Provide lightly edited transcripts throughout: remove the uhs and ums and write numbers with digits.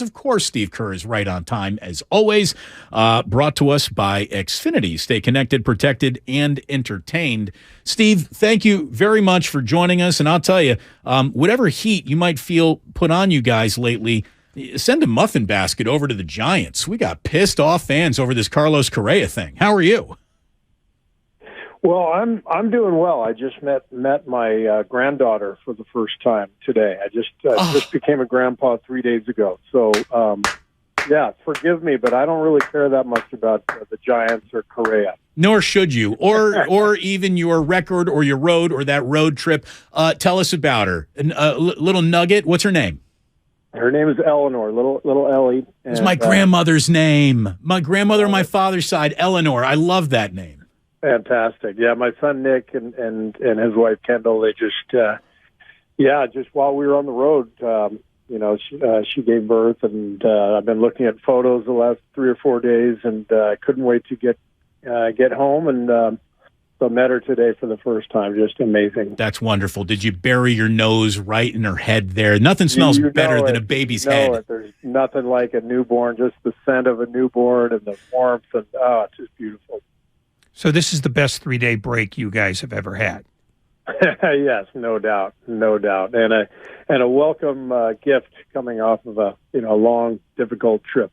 Of course, Steve Kerr is right on time, as always. Brought to us by Xfinity. Stay connected, protected, and entertained. Steve, thank you very much for joining us. And I'll tell you, whatever heat you might feel put on you guys lately, send a muffin basket over to the Giants. We got pissed off fans over this Carlos Correa thing. How are you? Well, I'm doing well. I just met my granddaughter for the first time today. I just became a grandpa 3 days ago. So, yeah, forgive me, but I don't really care that much about the Giants or Correa. Nor should you, or even your record or your road or that road trip. Tell us about her. Little nugget. What's her name? Her name is Eleanor, little Ellie. It's my grandmother's name. My grandmother on my father's side, Eleanor. I love that name. Fantastic. Yeah, my son Nick and his wife Kendall, they just while we were on the road, she gave birth, and I've been looking at photos the last 3 or 4 days, and I couldn't wait to get home, and so met her today for the first time. Just amazing. That's wonderful. Did you bury your nose right in her head there? Nothing smells better than a baby's head. There's nothing like a newborn, just the scent of a newborn and the warmth, and it's just beautiful. So this is the best 3-day break you guys have ever had. Yes, no doubt, and a welcome gift coming off of a long, difficult trip.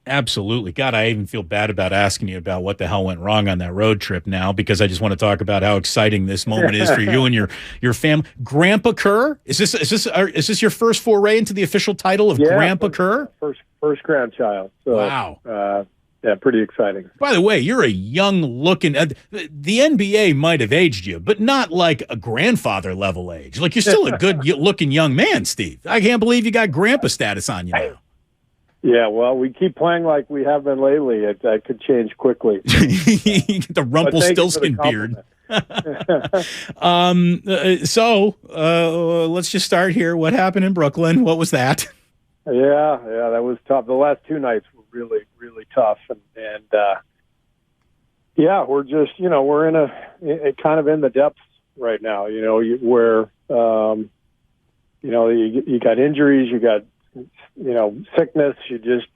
Absolutely. God, I even feel bad about asking you about what the hell went wrong on that road trip now, because I just want to talk about how exciting this moment is for you and your family. Grandpa Kerr, is this your first foray into the official title of Grandpa Kerr? First grandchild. So, wow. Yeah, pretty exciting. By the way, you're a young-looking the NBA might have aged you, but not like a grandfather-level age. Like, you're still a good-looking young man, Steve. I can't believe you got grandpa status on you now. Yeah, well, we keep playing like we have been lately. That could change quickly. The Rumpelstiltskin beard. So let's just start here. What happened in Brooklyn? What was that? Yeah, that was tough. The last 2 nights were really, really tough, and we're just we're in a kind of in the depths right now. Where you got injuries, you got sickness, you just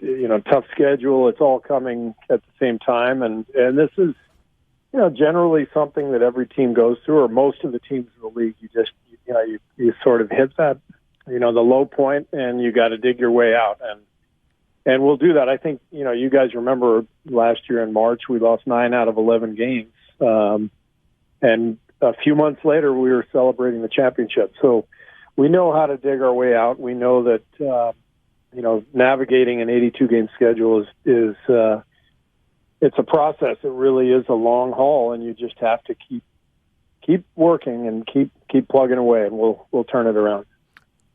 tough schedule. It's all coming at the same time, and this is generally something that every team goes through, or most of the teams in the league. You just you sort of hit that the low point, and you got to dig your way out, and we'll do that. I think you guys remember last year in March we lost 9 out of 11 games, and a few months later we were celebrating the championship. So we know how to dig our way out. We know that navigating an 82-game schedule is it's a process. It really is a long haul, and you just have to keep working and keep plugging away, and we'll turn it around.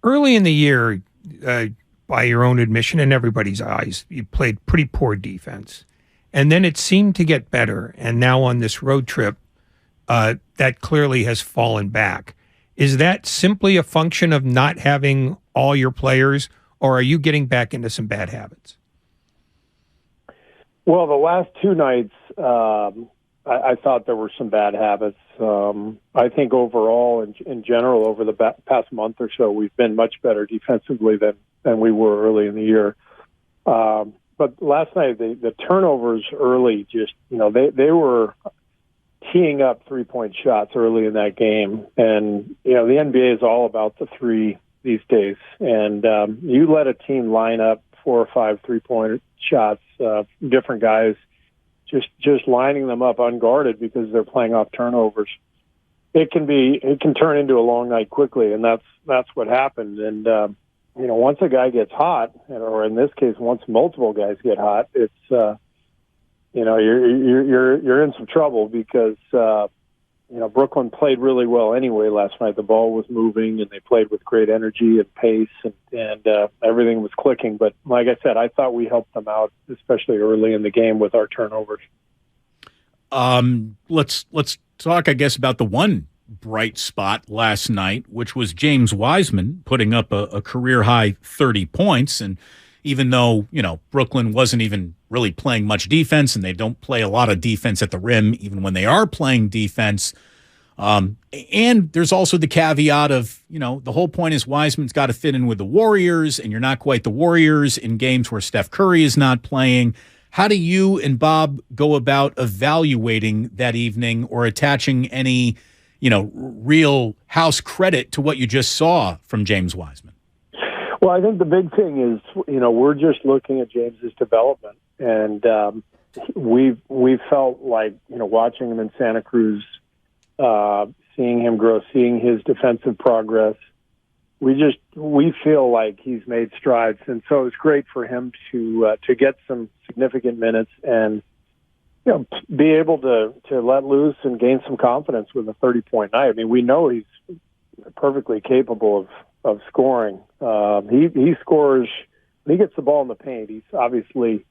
Early in the year, by your own admission and everybody's eyes, you played pretty poor defense. And then it seemed to get better. And now on this road trip, that clearly has fallen back. Is that simply a function of not having all your players, or are you getting back into some bad habits? Well, the last 2 nights, I thought there were some bad habits. I think overall, in general, over the past month or so, we've been much better defensively than we were early in the year. But last night, the turnovers early, just they were teeing up 3-point shots early in that game, and the NBA is all about the three these days. And you let a team line up 4 or 5 3-point shots, different guys. Just lining them up unguarded because they're playing off turnovers. It can turn into a long night quickly, and that's what happened. And once a guy gets hot, or in this case, once multiple guys get hot, it's you're in some trouble because Brooklyn played really well anyway last night. The ball was moving, and they played with great energy and pace, and everything was clicking. But like I said, I thought we helped them out, especially early in the game with our turnovers. Let's talk, I guess, about the one bright spot last night, which was James Wiseman putting up a career-high 30 points. And even though, Brooklyn wasn't even really playing much defense, and they don't play a lot of defense at the rim, even when they are playing defense, And there's also the caveat of, the whole point is Wiseman's got to fit in with the Warriors, and you're not quite the Warriors in games where Steph Curry is not playing. How do you and Bob go about evaluating that evening or attaching any, real house credit to what you just saw from James Wiseman? Well, I think the big thing is, we're just looking at James's development, and we've felt like, watching him in Santa Cruz, seeing him grow, seeing his defensive progress, we feel like he's made strides, and so it's great for him to get some significant minutes and be able to let loose and gain some confidence with a 30-point night. I mean, we know he's perfectly capable of scoring. He scores when he gets the ball in the paint. He's obviously,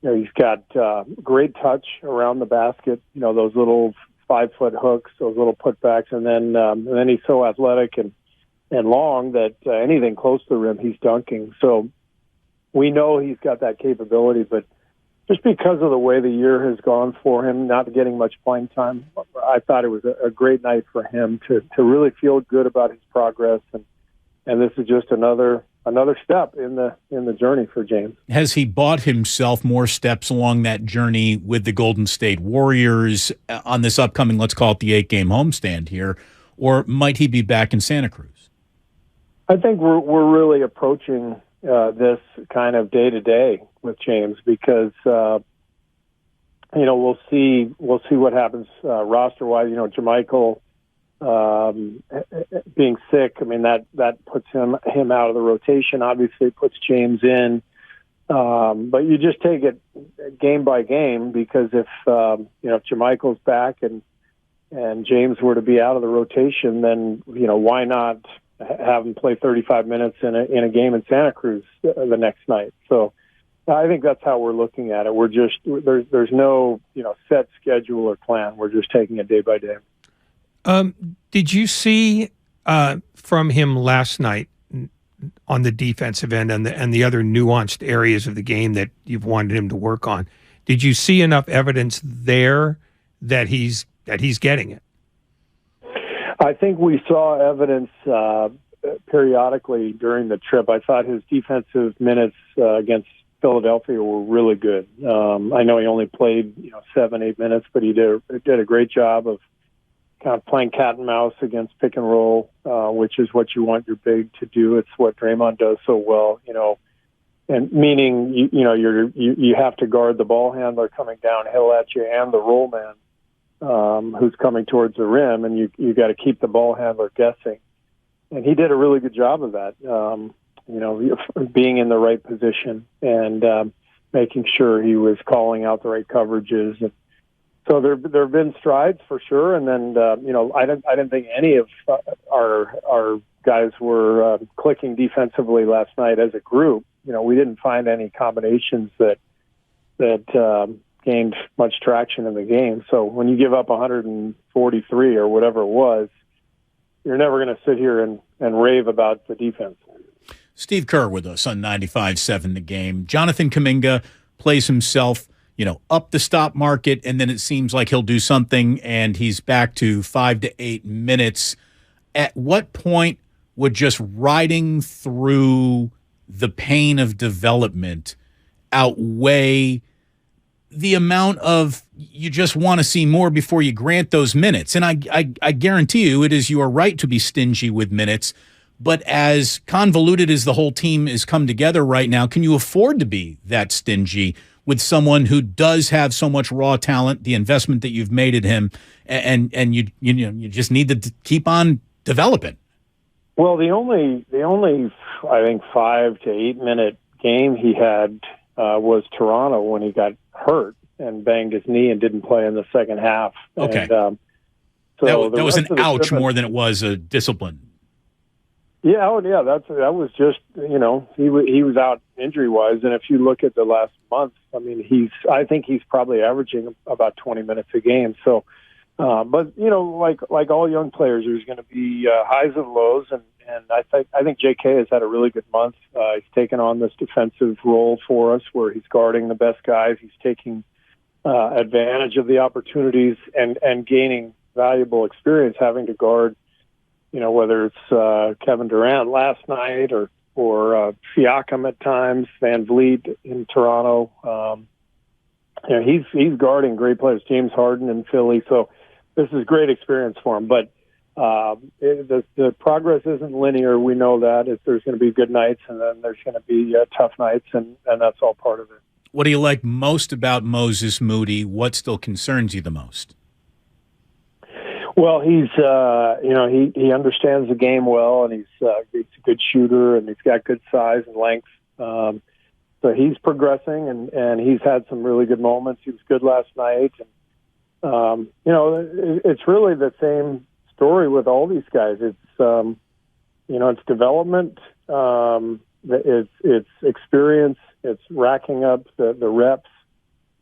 he's got great touch around the basket. Those little 5-foot hooks, those little putbacks, and then he's so athletic and long that anything close to the rim, he's dunking. So we know he's got that capability, but just because of the way the year has gone for him, not getting much playing time, I thought it was a great night for him to really feel good about his progress, and this is just another step in the journey for James. Has he bought himself more steps along that journey with the Golden State Warriors on this upcoming, let's call it the 8-game homestand here, or might he be back in Santa Cruz? I think we're really approaching this kind of day to day with James because we'll see what happens roster wise. Jermichael being sick, I mean that puts him out of the rotation. Obviously, puts James in, but you just take it game by game because if Jermichael's back and James were to be out of the rotation, then why not have him play 35 minutes in a game in Santa Cruz the next night? So I think that's how we're looking at it. We're just there's no set schedule or plan. We're just taking it day by day. Did you see from him last night on the defensive end and the other nuanced areas of the game that you've wanted him to work on? Did you see enough evidence there that he's getting it? I think we saw evidence periodically during the trip. I thought his defensive minutes against Philadelphia were really good. I know he only played 7-8 minutes, but he did a great job of kind of playing cat and mouse against pick and roll, which is what you want your big to do. It's what Draymond does so well, and meaning you have to guard the ball handler coming downhill at you and the roll man who's coming towards the rim, and you got to keep the ball handler guessing. And he did a really good job of that, being in the right position and making sure he was calling out the right coverages. And so there have been strides for sure. And then I didn't think any of our guys were clicking defensively last night as a group. We didn't find any combinations that gained much traction in the game. So when you give up 143 or whatever it was, you're never going to sit here and rave about the defense. Steve Kerr with us on 95.7 The Game. Jonathan Kuminga plays himself, up the stop market, and then it seems like he'll do something, and he's back to 5 to 8 minutes. At what point would just riding through the pain of development outweigh the amount of you just want to see more before you grant those minutes? And I guarantee you it is your right to be stingy with minutes, but as convoluted as the whole team is come together right now, can you afford to be that stingy with someone who does have so much raw talent, the investment that you've made in him, and you just need to keep on developing? Well, the only I think 5 to 8 minute game he had was Toronto when he got hurt and banged his knee and didn't play in the second half. Okay. And, so that was an ouch more than it was a discipline. Yeah, that was just he was out injury wise, and if you look at the last month, I mean I think he's probably averaging about 20 minutes a game. So, but like all young players, there's going to be highs and lows, and I think J.K. has had a really good month. He's taken on this defensive role for us, where he's guarding the best guys. He's taking advantage of the opportunities and gaining valuable experience having to guard, whether it's Kevin Durant last night or Siakam at times, Van Vliet in Toronto. He's guarding great players, James Harden in Philly. So this is great experience for him. But the progress isn't linear. We know that. There's going to be good nights, and then there's going to be tough nights, and that's all part of it. What do you like most about Moses Moody? What still concerns you the most? Well, he's he understands the game well, and he's a good shooter, and he's got good size and length. So he's progressing, and he's had some really good moments. He was good last night, and it's really the same story with all these guys. It's it's development, it's experience, it's racking up the reps,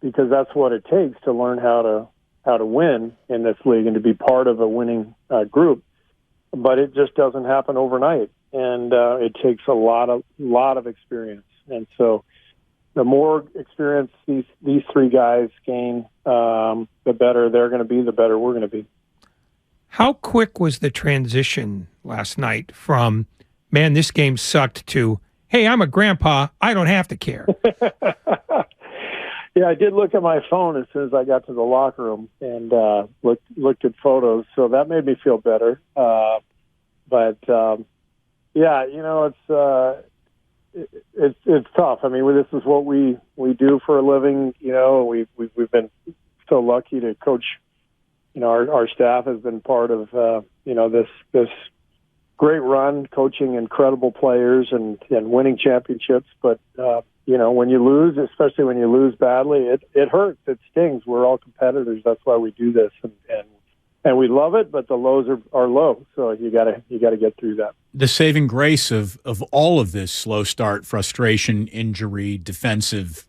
because that's what it takes to learn how to win in this league and to be part of a winning group. But it just doesn't happen overnight, and it takes a lot of experience. And so the more experience these three guys gain, the better they're going to be, the better we're going to be. How quick was the transition last night from, man, this game sucked, to, hey, I'm a grandpa, I don't have to care? Yeah, I did look at my phone as soon as I got to the locker room and looked at photos, so that made me feel better. It's tough. I mean, this is what we do for a living. We've been so lucky to coach. Our staff has been part of this great run, coaching incredible players and winning championships. But when you lose, especially when you lose badly, it hurts. It stings. We're all competitors. That's why we do this, and we love it. But the lows are low, so you gotta get through that. The saving grace of all of this slow start, frustration, injury, defensive,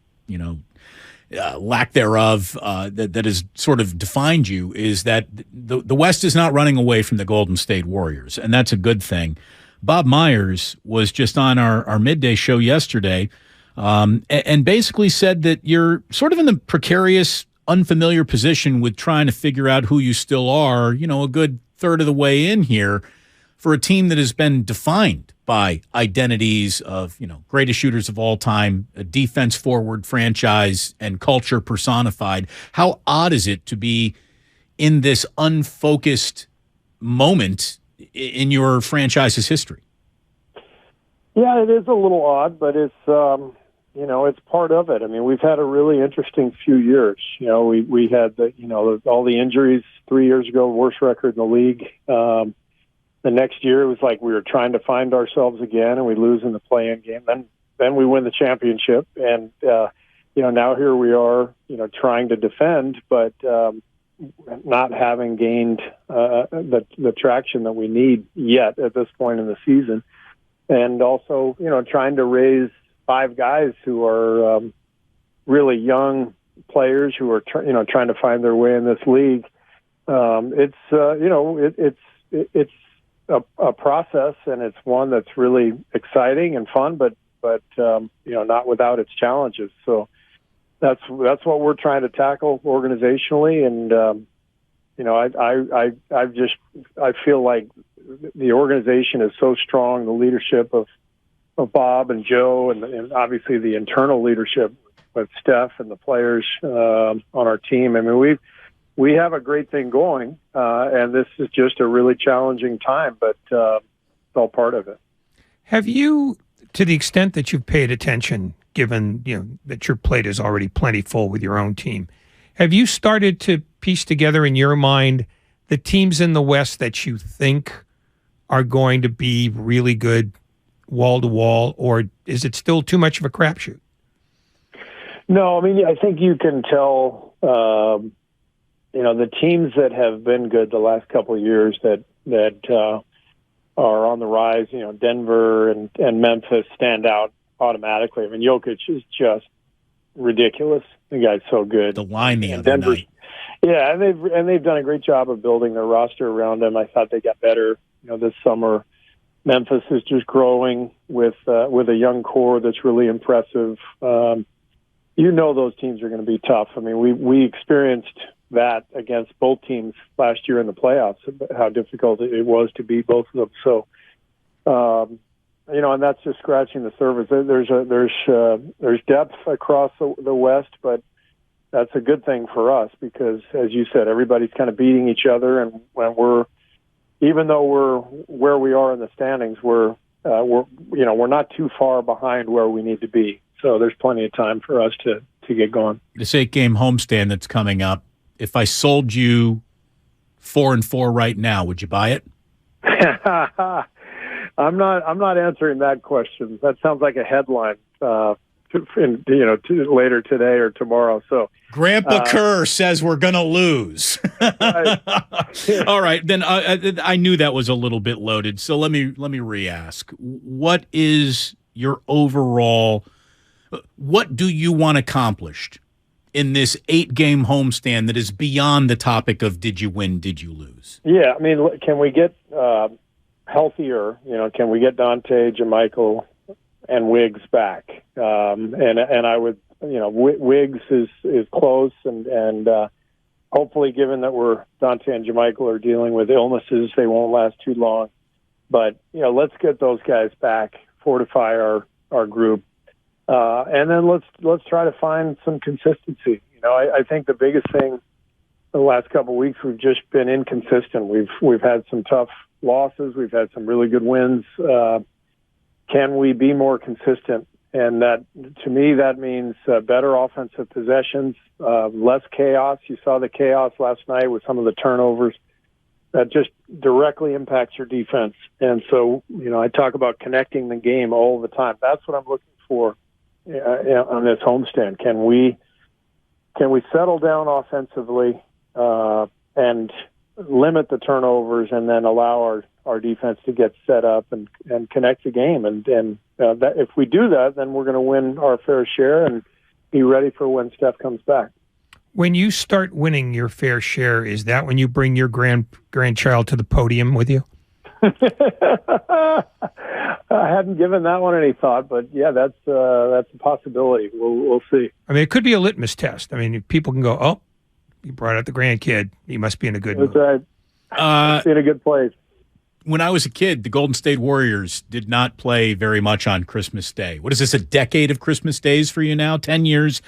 lack thereof, that has sort of defined you, is that the West is not running away from the Golden State Warriors, and that's a good thing. Bob Myers was just on our midday show yesterday, and basically said that you're sort of in the precarious, unfamiliar position with trying to figure out who you still are, a good third of the way in here, for a team that has been defined by identities of, greatest shooters of all time, a defense forward franchise, and culture personified. How odd is it to be in this unfocused moment in your franchise's history? Yeah, it is a little odd, but it's it's part of it. I mean, we've had a really interesting few years. We had all the injuries 3 years ago, worst record in the league. The next year, it was like we were trying to find ourselves again, and we lose in the play-in game. Then we win the championship, and now here we are, trying to defend, but not having gained the traction that we need yet at this point in the season, and also trying to raise 5 guys who are really young players who are trying to find their way in this league. It's a process, and it's one that's really exciting and fun, but not without its challenges. So that's what we're trying to tackle organizationally, and I feel like the organization is so strong. The leadership of Bob and Joe, and obviously the internal leadership with Steph and the players on our team. I mean, we have a great thing going, and this is just a really challenging time, but it's all part of it. Have you, to the extent that you've paid attention, given that your plate is already plenty full with your own team, have you started to piece together in your mind the teams in the West that you think are going to be really good wall to wall, or is it still too much of a crapshoot? No, I mean, I think you can tell. The teams that have been good the last couple of years that are on the rise, Denver and Memphis stand out automatically. I mean, Jokic is just ridiculous. The guy's so good. The line the other night. Yeah, and they've done a great job of building their roster around him. I thought they got better, this summer. Memphis is just growing with a young core that's really impressive. Those teams are going to be tough. I mean, we experienced that against both teams last year in the playoffs, how difficult it was to beat both of them. So, and that's just scratching the surface. There's depth across the West, but that's a good thing for us because, as you said, everybody's kind of beating each other, and when even though we're where we are in the standings, we're not too far behind where we need to be. So there's plenty of time for us to get going. This 8-game homestand that's coming up, if I sold you 4-4 right now, would you buy it? I'm not answering that question. That sounds like a headline, later today or tomorrow. So Grandpa Kerr says we're going to lose. Right. All right, then I knew that was a little bit loaded. So let me re-ask. What is your overall? What do you want accomplished in this 8-game homestand that is beyond the topic of did you win, did you lose? Yeah, I mean, can we get healthier? Can we get Dante, JaMychal, and Wiggs back? And I would, Wiggs is close, and hopefully, given that Dante and JaMychal are dealing with illnesses, they won't last too long. But let's get those guys back, fortify our group. And then let's try to find some consistency. I think the biggest thing the last couple of weeks, we've just been inconsistent. We've had some tough losses. We've had some really good wins. Can we be more consistent? And that, to me, that means better offensive possessions, less chaos. You saw the chaos last night with some of the turnovers. That just directly impacts your defense. And so, I talk about connecting the game all the time. That's what I'm looking for on this homestand. Can we settle down offensively and limit the turnovers, and then allow our defense to get set up and connect the game? And that, if we do that, then we're going to win our fair share and be ready for when Steph comes back. When you start winning your fair share, is that when you bring your grandchild to the podium with you? I hadn't given that one any thought, but yeah, that's a possibility. We'll see. I mean, it could be a litmus test. I mean, people can go, "Oh, you brought out the grandkid. He must be in a good mood." That's right. In a good place. When I was a kid, the Golden State Warriors did not play very much on Christmas Day. What is this, a decade of Christmas days for you now? 10 years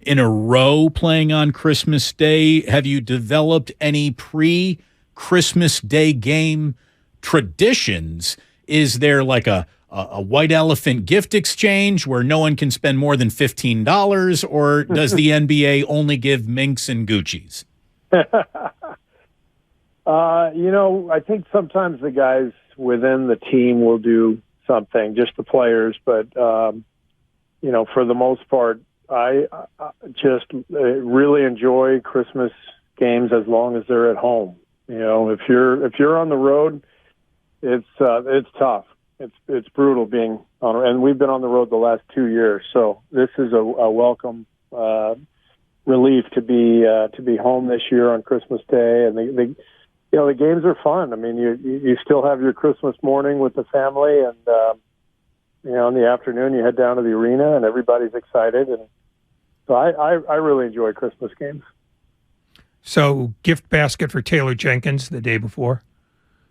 in a row playing on Christmas Day. Have you developed any pre-Christmas Day game traditions? Is there like a white elephant gift exchange where no one can spend more than $15, or does the NBA only give Minks and Gucci's? I think sometimes the guys within the team will do something, just the players. But, for the most part, I just really enjoy Christmas games as long as they're at home. If you're on the road, it's tough. It's brutal being on, and we've been on the road the last 2 years. So this is a welcome relief to be home this year on Christmas Day, and the games are fun. I mean, you still have your Christmas morning with the family, and in the afternoon you head down to the arena, and everybody's excited, and so I really enjoy Christmas games. So, gift basket for Taylor Jenkins the day before?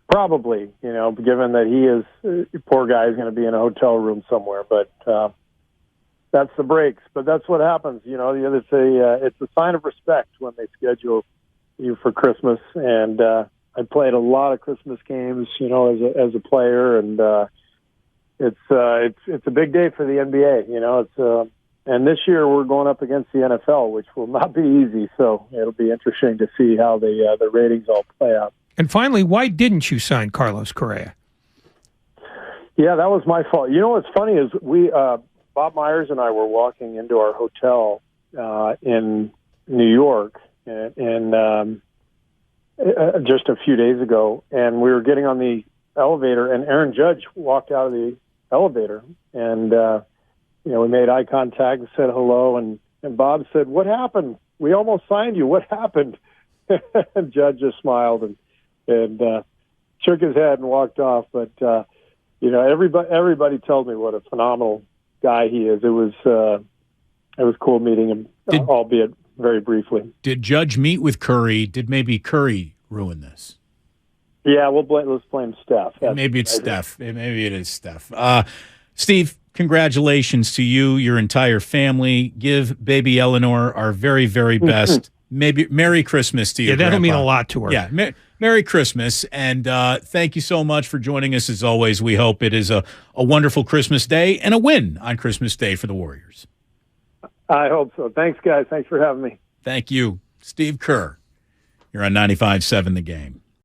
Probably, given that he is, poor guy is going to be in a hotel room somewhere, but that's the breaks. But that's what happens, it's a sign of respect when they schedule you for Christmas. And I played a lot of Christmas games, as a player, and it's a big day for the NBA. And this year we're going up against the NFL, which will not be easy. So it'll be interesting to see how the ratings all play out. And finally, why didn't you sign Carlos Correa? Yeah, that was my fault. What's funny is Bob Myers and I were walking into our hotel in New York and just a few days ago, and we were getting on the elevator, and Aaron Judge walked out of the elevator, and we made eye contact and said hello, and Bob said, "What happened? We almost signed you. What happened?" And Judge just smiled and shook his head and walked off. But everybody tells me what a phenomenal guy he is. It was cool meeting him, albeit very briefly. Did Judge meet with Curry? Did maybe Curry ruin this? Yeah, let's blame Steph. Maybe it's Steph. Maybe it is Steph. Steve, congratulations to you, your entire family. Give baby Eleanor our very, very best. Maybe Merry Christmas to you. Yeah, that'll Grandpa. mean a lot to her. Yeah, Merry Christmas, and thank you so much for joining us as always. We hope it is a wonderful Christmas Day and a win on Christmas Day for the Warriors. I hope so. Thanks, guys. Thanks for having me. Thank you. Steve Kerr. You're on 95.7 The Game.